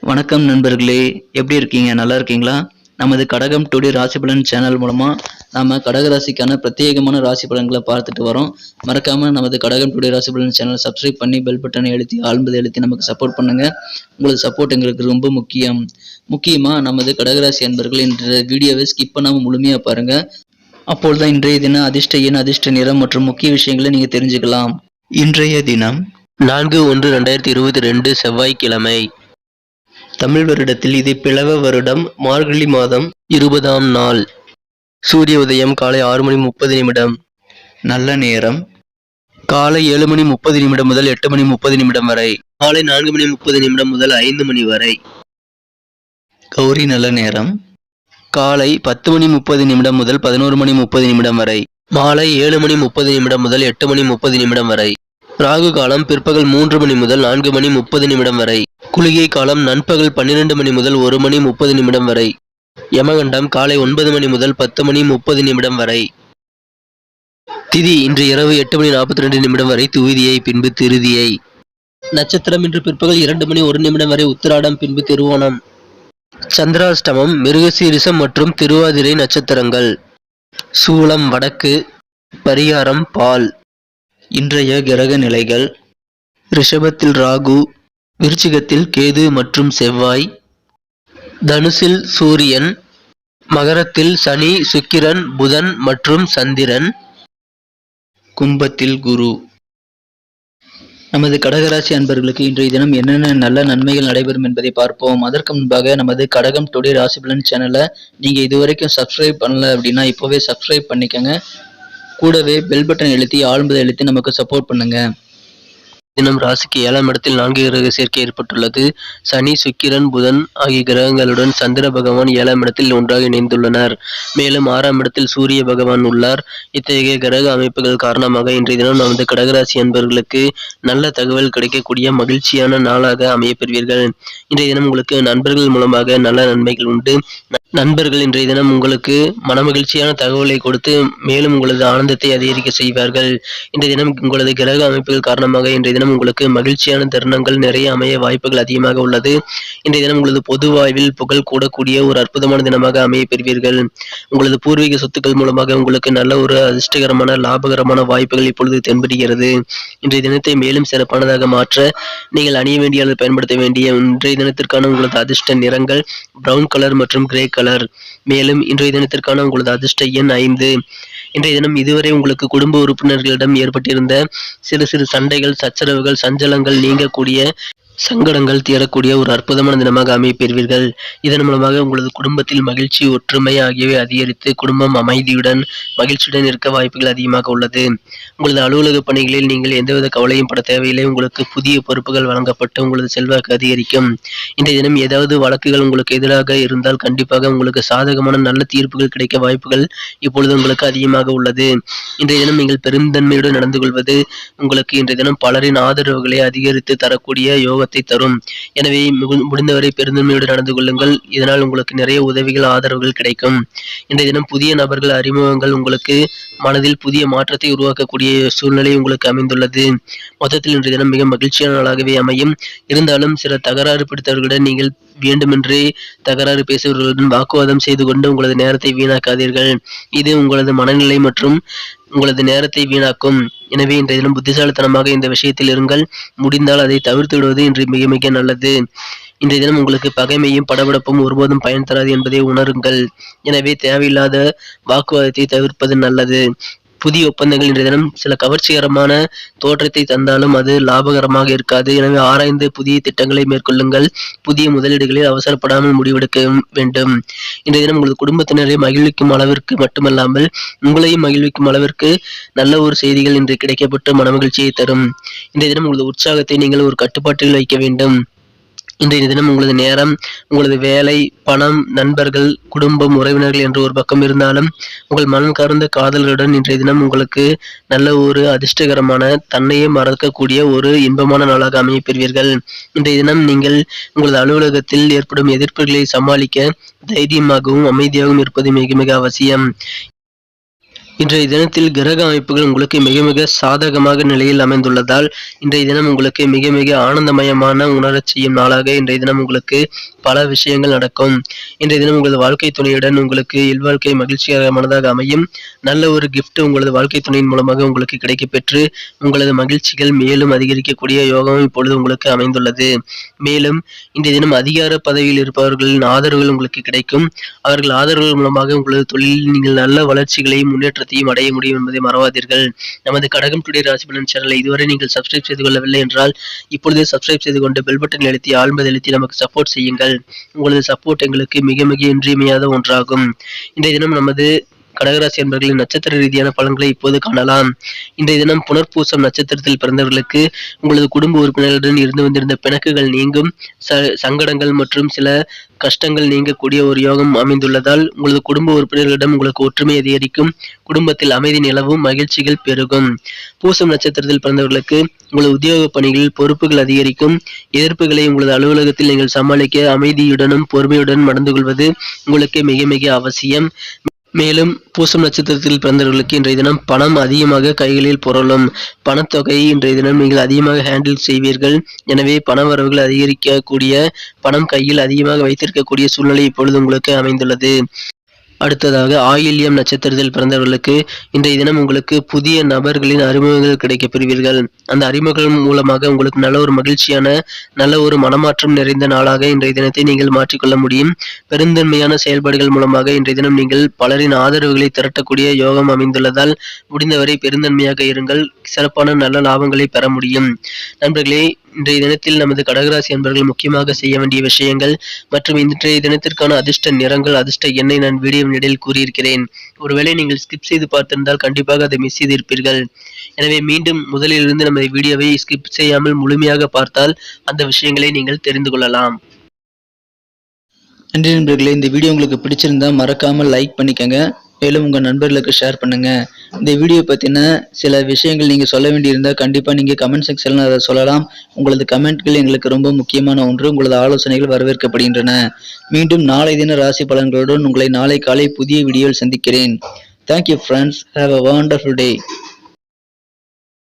வணக்கம் நண்பர்களே, எப்படி இருக்கீங்க? நல்லா இருக்கீங்களா? நமது கடகம் டுடே ராசி பலன் சேனல் மூலமா நாம கடகராசிக்கான பிரத்யேகமான ராசி பலன்களை பார்த்துட்டு வரோம். மறக்காம நமது கடகம் டுடே ராசி பலன் சேனல் சப்ஸ்கிரைப் பண்ணி பெல் பட்டனை அழுத்தி ஆழ்ந்ததை அழுத்தி நமக்கு சப்போர்ட் பண்ணுங்க. உங்களது சப்போர்ட் எங்களுக்கு ரொம்ப முக்கியமா நமது கடகராசி அன்பர்கள் என்ற வீடியோவை ஸ்கிப் பண்ணாம முழுமையா பாருங்க. அப்பொழுதுதான் இன்றைய தினம் அதிர்ஷ்ட எண், அதிர்ஷ்ட நிறம் மற்றும் முக்கிய விஷயங்களை நீங்க தெரிஞ்சுக்கலாம். இன்றைய தினம் 4/1/2022 செவ்வாய்க்கிழமை. தமிழ் வருடத்தில் இது பிளவ வருடம், மார்கழி மாதம் 20ஆம் நாள். சூரிய உதயம் காலை 6:30 நல்ல நேரம் காலை 7:30 முதல் 8:30 வரை, காலை 4:30 முதல் 5 மணி வரை. கௌரி நல்ல நேரம் காலை 10:30 முதல் 11:30 வரை, மாலை 7:30 முதல் 8:30 வரை. ராகு காலம் பிற்பகல் 3 மணி முதல் 4:30 வரை. குளிகை காலம் நண்பகல் 12 மணி முதல் 1:30 வரை. யமகண்டம் காலை 9 மணி முதல் 10:30 வரை. திதி இன்று இரவு 8:42 வரை துவிதியை, பின்பு திருதியை. நட்சத்திரம் இன்று பிற்பகல் 2:01 வரை உத்திராடம், பின்பு திருவோணம். சந்திராஷ்டமம் மிருகசீரிஷம் மற்றும் திருவாதிரை நட்சத்திரங்கள். சூலம் வடக்கு, பரிகாரம் பால். இன்றைய கிரக நிலைகள்: ரிஷபத்தில் ராகு, விருச்சிகத்தில் கேது மற்றும் செவ்வாய், தனுசில் சூரியன், மகரத்தில் சனி, சுக்கிரன், புதன் மற்றும் சந்திரன், கும்பத்தில் குரு. நமது கடகராசி அன்பர்களுக்கு இன்றைய தினம் என்னென்ன நல்ல நன்மைகள் நடைபெறும் என்பதை பார்ப்போம். அதற்கு முன்பாக நமது கடகம் டுடே ராசி பலன் சேனலை நீங்க இதுவரைக்கும் சப்ஸ்கிரைப் பண்ணல அப்படின்னா இப்போவே சப்ஸ்கிரைப் பண்ணிக்கோங்க. கூடவே பெல் பட்டன் அழுத்தி ஆழ்ந்ததை அழுத்தி நமக்கு சப்போர்ட் பண்ணுங்க. தினம் ராசிக்கு 7ஆம் இடத்தில் 4 கிரக சேர்க்கை ஏற்பட்டுள்ளது. சனி, சுக்கிரன், புதன் ஆகிய கிரகங்களுடன் சந்திர பகவான் 7ஆம் இடத்தில் ஒன்றாக இணைந்துள்ளனர். மேலும் 6ஆம் இடத்தில் சூரிய பகவான் உள்ளார். இத்தகைய கிரக அமைப்புகள் காரணமாக இன்றைய தினம் நமது கடகராசி அன்பர்களுக்கு நல்ல தகவல் கிடைக்கக்கூடிய மகிழ்ச்சியான நாளாக அமையப்பெறுவீர்கள். இன்றைய தினம் உங்களுக்கு நண்பர்கள் மூலமாக நல்ல நன்மைகள் உண்டு. நண்பர்கள் இன்றைய தினம் உங்களுக்கு மனமகிழ்ச்சியான தகவலை கொடுத்து மேலும் உங்களது ஆனந்தத்தை அதிகரிக்க செய்வார்கள். இன்றைய தினம் உங்களது கிரக அமைப்புகள் காரணமாக இன்றைய தினம் உங்களுக்கு மகிழ்ச்சியான தருணங்கள் நிறைய அமைய வாய்ப்புகள் அதிகமாக உள்ளது. இன்றைய தினம் உங்களது பொது வாழ்வில் புகழ் கூடக்கூடிய ஒரு அற்புதமான தினமாக அமைய பெறுவீர்கள். உங்களது பூர்வீக சொத்துக்கள் மூலமாக உங்களுக்கு நல்ல ஒரு அதிர்ஷ்டகரமான லாபகரமான வாய்ப்புகள் இப்பொழுது தென்படுகிறது. இன்றைய தினத்தை மேலும் சிறப்பானதாக மாற்ற நீங்கள் அணிய வேண்டிய அல்லது பயன்படுத்த வேண்டிய இன்றைய தினத்திற்கான உங்களது அதிர்ஷ்ட நிறங்கள் பிரவுன் கலர் மற்றும் கிரே கலர். மேலும் இன்றைய தினத்திற்கான உங்களது அதிர்ஷ்ட எண் 5. இன்றைய தினம் இதுவரை உங்களுக்கு குடும்ப உறுப்பினர்களிடம் ஏற்பட்டிருந்த சிறு சண்டைகள், சச்சரவுகள், சஞ்சலங்கள் நீங்கக்கூடிய, சங்கடங்கள் தீரக்கூடிய ஒரு அற்புதமான தினமாக அமைப்பெறுவீர்கள். இதன் மூலமாக உங்களது குடும்பத்தில் மகிழ்ச்சி, ஒற்றுமை ஆகியவை அதிகரித்து குடும்பம் அமைதியுடன் மகிழ்ச்சியுடன் இருக்க வாய்ப்புகள் அதிகமாக உள்ளது. உங்களது அலுவலக பணிகளில் நீங்கள் எந்தவித கவலையும் பட தேவையில்லை. உங்களுக்கு புதிய பொறுப்புகள் வழங்கப்பட்டு உங்களது செல்வாக்கு அதிகரிக்கும். இன்றைய தினம் ஏதாவது வழக்குகள் உங்களுக்கு எதிராக இருந்தால் கண்டிப்பாக உங்களுக்கு சாதகமான நல்ல தீர்ப்புகள் கிடைக்க வாய்ப்புகள் இப்பொழுது உங்களுக்கு அதிகமாக உள்ளது. இன்றைய தினம் நீங்கள் பெருந்தன்மையுடன் நடந்து கொள்வது உங்களுக்கு இன்றைய தினம் பலரின் ஆதரவுகளை அதிகரித்து தரக்கூடிய யோகத்தை தரும். எனவே முடிந்தவரை பெருந்தன்மையுடன் நடந்து கொள்ளுங்கள். இதனால் உங்களுக்கு நிறைய உதவிகள், ஆதரவுகள் கிடைக்கும். இன்றைய தினம் புதிய நபர்கள் அறிமுகங்கள் உங்களுக்கு மனதில் புதிய மாற்றத்தை உருவாக்கக்கூடிய சூழ்நிலை உங்களுக்கு அமைந்துள்ளது. மொத்தத்தில் இன்றைய தினம் மிக மகிழ்ச்சியான நாளாகவே அமையும். இருந்தாலும் சில தகராறு பிடித்தவர்களுடன் நீங்கள் வேண்டுமென்றே தகராறு பேசுபவர்களுடன் வாக்குவாதம் செய்து கொண்டு உங்களது நேரத்தை வீணாக்காதீர்கள். இது உங்களது மனநிலை மற்றும் உங்களது நேரத்தை வீணாக்கும். எனவே இன்றைய தினம் புத்திசாலித்தனமாக இந்த விஷயத்தில் இருங்கள். முடிந்தால் அதை தவிர்த்து விடுவது இன்று மிக மிக நல்லது. இன்றைய தினம் உங்களுக்கு பகைமையும் படபடப்பும் ஒருபோதும் பயன் தராது என்பதை உணருங்கள். எனவே தேவையில்லாத வாக்குவாதத்தை தவிர்ப்பது நல்லது. புதிய ஒப்பந்தங்கள் இன்றைய தினம் சில கவர்ச்சிகரமான தோற்றத்தை தந்தாலும் அது லாபகரமாக இருக்காது. எனவே ஆராய்ந்து புதிய திட்டங்களை மேற்கொள்ளுங்கள். புதிய முதலீடுகளில் அவசரப்படாமல் முடிவெடுக்க வேண்டும். இன்றைய தினம் உங்களது குடும்பத்தினரை மகிழ்விக்கும் அளவிற்கு மட்டுமல்லாமல் உங்களையும் மகிழ்விக்கும் அளவிற்கு நல்ல ஒரு செய்திகள் இன்று கிடைக்கப்பட்டு மனமகிழ்ச்சியை தரும். இன்றைய தினம் உங்களது உற்சாகத்தை நீங்கள் ஒரு கட்டுப்பாட்டில் வைக்க வேண்டும். இன்றைய தினம் உங்களது நேரம், உங்களது வேலை, பணம், நண்பர்கள், குடும்பம், உறவினர்கள் என்று ஒரு பக்கம் இருந்தாலும் உங்கள் மனம் கவர்ந்த காதலருடன் இன்றைய தினம் உங்களுக்கு நல்ல ஒரு அதிர்ஷ்டகரமான தன்னையே மறக்கக்கூடிய ஒரு இன்பமான நாளாக அமையப் பெறுவீர்கள். இன்றைய தினம் நீங்கள் உங்களது அலுவலகத்தில் ஏற்படும் எதிர்ப்புகளை சமாளிக்க தைரியமாகவும் அமைதியாகவும் இருப்பது மிக மிக அவசியம். இன்றைய தினத்தில் கிரக அமைப்புகள் உங்களுக்கு மிக மிக சாதகமாக நிலையில் அமைந்துள்ளதால் இன்றைய தினம் உங்களுக்கு மிக மிக ஆனந்தமயமான உணரச் செய்யும் நாளாக இன்றைய தினம் உங்களுக்கு பல விஷயங்கள் நடக்கும். இன்றைய தினம் உங்களது வாழ்க்கை துணையுடன் உங்களுக்கு இல்வாழ்க்கை மகிழ்ச்சிகரமானதாக அமையும். நல்ல ஒரு கிஃப்ட் உங்களது வாழ்க்கை துணையின் மூலமாக உங்களுக்கு கிடைக்கப்பெற்று உங்களது மகிழ்ச்சிகள் மேலும் அதிகரிக்கக்கூடிய யோகம் இப்பொழுது உங்களுக்கு அமைந்துள்ளது. மேலும் இன்றைய தினம் அதிகார பதவியில் இருப்பவர்களின் ஆதரவுகள் உங்களுக்கு கிடைக்கும். அவர்கள் ஆதரவுகள் மூலமாக உங்களது தொழிலில் நீங்கள் நல்ல வளர்ச்சிகளையும் முன்னேற்றத்தையும் அடைய முடியும் என்பதை மறவாதீர்கள். நமது கடகம் டுடே ராசி பலன் சேனலை இதுவரை நீங்கள் சப்ஸ்கிரைப் செய்து கொள்ளவில்லை என்றால் இப்பொழுதே சப்ஸ்கிரைப் செய்து கொண்டு பெல் பட்டன் அழுத்தி ஆழ்ந்து அழுத்தி நமக்கு சப்போர்ட் செய்யுங்கள். உங்களது சப்போர்ட் எங்களுக்கு மிக மிக இன்றியமையாத ஒன்றாகும். இன்றைய தினம் நமது கடகராசி அன்பர்களின் நட்சத்திர ரீதியான பலன்களை இப்போது காணலாம். இன்றைய தினம் புனர்பூசம் நட்சத்திரத்தில் பிறந்தவர்களுக்கு உங்களது குடும்ப உறுப்பினர்களுடன் இருந்து வந்திருந்த பிணக்குகள் நீங்கும். சங்கடங்கள் மற்றும் சில கஷ்டங்கள் நீங்கக்கூடிய ஒரு யோகம் அமைந்துள்ளதால் உங்களது குடும்ப உறுப்பினர்களிடம் உங்களுக்கு ஒற்றுமை அதிகரிக்கும். குடும்பத்தில் அமைதி நிலவும், மகிழ்ச்சிகள் பெருகும். பூசம் நட்சத்திரத்தில் பிறந்தவர்களுக்கு உங்களது உத்தியோக பணிகளில் பொறுப்புகள் அதிகரிக்கும். எதிர்ப்புகளை உங்களது அலுவலகத்தில் நீங்கள் சமாளிக்க அமைதியுடனும் பொறுமையுடன் நடந்து கொள்வது உங்களுக்கு மிக மிக அவசியம். மேலும் பூசம் நட்சத்திரத்தில் பிறந்தவர்களுக்கு இன்றைய தினம் பணம் அதிகமாக கைகளில் புரளும். பணத்தொகையை இன்றைய தினம் நீங்கள் அதிகமாக ஹேண்டில் செய்வீர்கள். எனவே பண வரவுகள் அதிகரிக்கக்கூடிய, பணம் கையில் அதிகமாக வைத்திருக்கக்கூடிய சூழ்நிலை இப்பொழுது உங்களுக்கு அமைந்துள்ளது. அடுத்ததாக ஆயில்யம் நட்சத்திரத்தில் பிறந்தவர்களுக்கு இன்றைய தினம் உங்களுக்கு புதிய நபர்களின் அறிமுகங்கள் கிடைக்கப் பெறுவீர்கள். அந்த அறிமுகங்கள் மூலமாக உங்களுக்கு நல்ல ஒரு மகிழ்ச்சியான, நல்ல ஒரு மனமாற்றம் நிறைந்த நாளாக இன்றைய தினத்தை நீங்கள் மாற்றிக்கொள்ள முடியும். பெருந்தன்மையான செயல்பாடுகள் மூலமாக இன்றைய தினம் நீங்கள் பலரின் ஆதரவுகளை திரட்டக்கூடிய யோகம் அமைந்துள்ளதால் முடிந்தவரை பெருந்தன்மையாக இருங்கள். சிறப்பான நல்ல லாபங்களை பெற முடியும். நண்பர்களே, இன்றைய தினத்தில் நமது கடகராசி அன்பர்கள் முக்கியமாக செய்ய வேண்டிய விஷயங்கள் மற்றும் இன்றைய தினத்திற்கான அதிர்ஷ்ட நிறங்கள், அதிர்ஷ்ட எண்ணை நான் வீடியோவின் இடையில் கூறியிருக்கிறேன். ஒருவேளை நீங்கள் ஸ்கிப் செய்து பார்த்திருந்தால் கண்டிப்பாக அதை மிஸ் செய்திருப்பீர்கள். எனவே மீண்டும் முதலிலிருந்து நமது வீடியோவை ஸ்கிப் செய்யாமல் முழுமையாக பார்த்தால் அந்த விஷயங்களை நீங்கள் தெரிந்து கொள்ளலாம். நன்றி நண்பர்களே. இந்த வீடியோ உங்களுக்கு பிடிச்சிருந்தா மறக்காமல் லைக் பண்ணிக்கங்க. மேலும் உங்கள் நண்பர்களுக்கு ஷேர் பண்ணுங்க. இந்த வீடியோ பற்றின சில விஷயங்கள் நீங்கள் சொல்ல வேண்டியிருந்தால் கண்டிப்பாக நீங்கள் கமெண்ட் செக்ஷனில் அதை சொல்லலாம். உங்களது கமெண்ட்கள் எங்களுக்கு ரொம்ப முக்கியமான ஒன்று. உங்களது ஆலோசனைகள் வரவேற்கப்படுகின்றன. மீண்டும் நாளை தின ராசி பலன்களுடன் உங்களை நாளை காலை புதிய வீடியோவில் சந்திக்கிறேன். Thank you friends. Have a wonderful day.